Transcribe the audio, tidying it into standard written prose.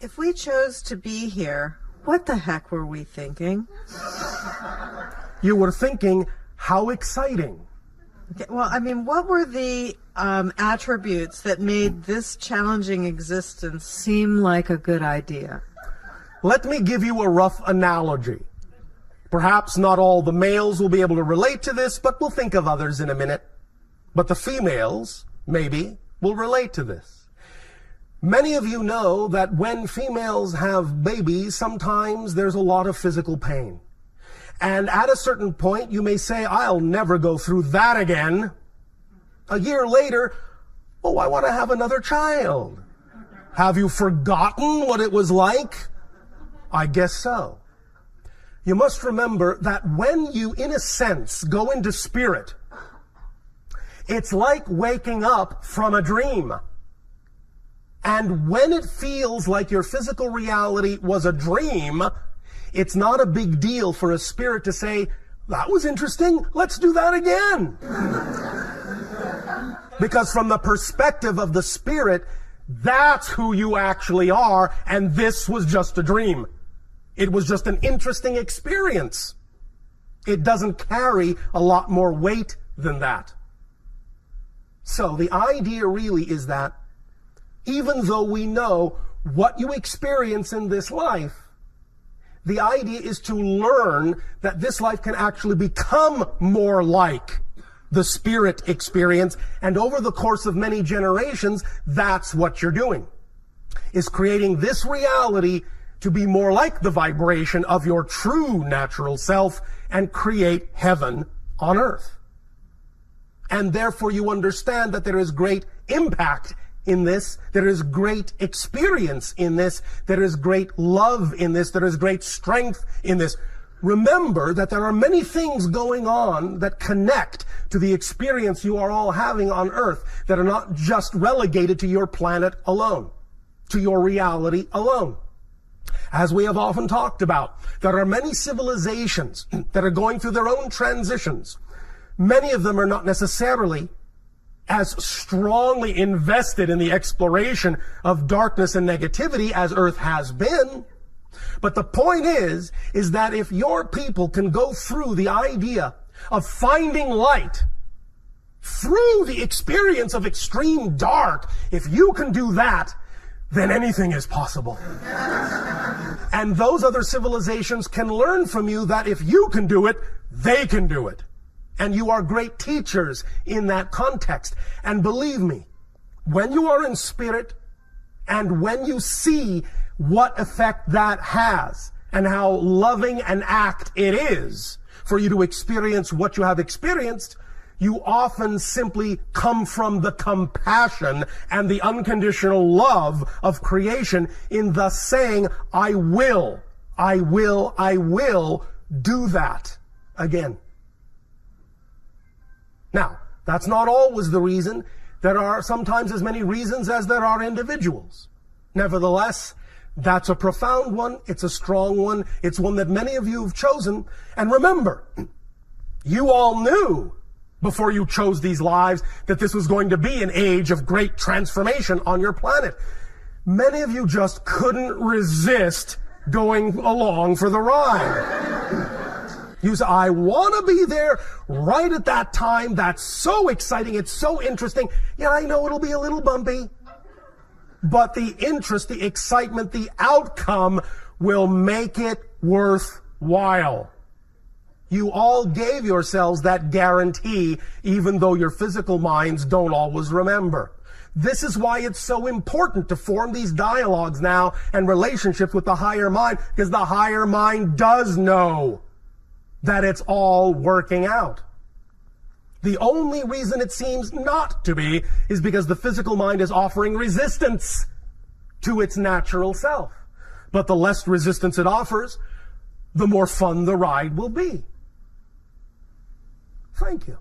If we chose to be here, what the heck were we thinking? You were thinking, how exciting. Okay, well, I mean, what were the attributes that made this challenging existence seem like a good idea? Let me give you a rough analogy. Perhaps not all the males will be able to relate to this, but we'll think of others in a minute. But the females, maybe, will relate to this. Many of you know that when females have babies, sometimes there's a lot of physical pain. And at a certain point, you may say, I'll never go through that again. A year later, oh, I want to have another child. Have you forgotten what it was like? I guess so. You must remember that when you, in a sense, go into spirit, it's like waking up from a dream. And when it feels like your physical reality was a dream, it's not a big deal for a spirit to say, that was interesting, let's do that again. Because from the perspective of the spirit, that's who you actually are, and this was just a dream. It was just an interesting experience. It doesn't carry a lot more weight than that. So the idea really is that even though we know what you experience in this life, the idea is to learn that this life can actually become more like the spirit experience. And over the course of many generations, that's what you're doing, is creating this reality to be more like the vibration of your true natural self and create heaven on earth. And therefore you understand that there is great impact in this, there is great experience in this, there is great love in this, there is great strength in this. Remember that there are many things going on that connect to the experience you are all having on earth that are not just relegated to your planet alone, to your reality alone. As we have often talked about, there are many civilizations that are going through their own transitions. Many of them are not necessarily as strongly invested in the exploration of darkness and negativity as Earth has been. But the point is that if your people can go through the idea of finding light through the experience of extreme dark, if you can do that, then anything is possible. And those other civilizations can learn from you that if you can do it, they can do it. And you are great teachers in that context. And believe me, when you are in spirit and when you see what effect that has and how loving an act it is for you to experience what you have experienced, you often simply come from the compassion and the unconditional love of creation in thus saying, I will do that again. Now, that's not always the reason. There are sometimes as many reasons as there are individuals. Nevertheless, that's a profound one. It's a strong one. It's one that many of you have chosen. And remember, you all knew before you chose these lives that this was going to be an age of great transformation on your planet. Many of you just couldn't resist going along for the ride. You say, I want to be there right at that time. That's so exciting. It's so interesting. Yeah, I know it'll be a little bumpy. But the interest, the excitement, the outcome will make it worthwhile. You all gave yourselves that guarantee, even though your physical minds don't always remember. This is why it's so important to form these dialogues now and relationships with the higher mind, because the higher mind does know that it's all working out. The only reason it seems not to be is because the physical mind is offering resistance to its natural self. But the less resistance it offers, the more fun the ride will be. Thank you.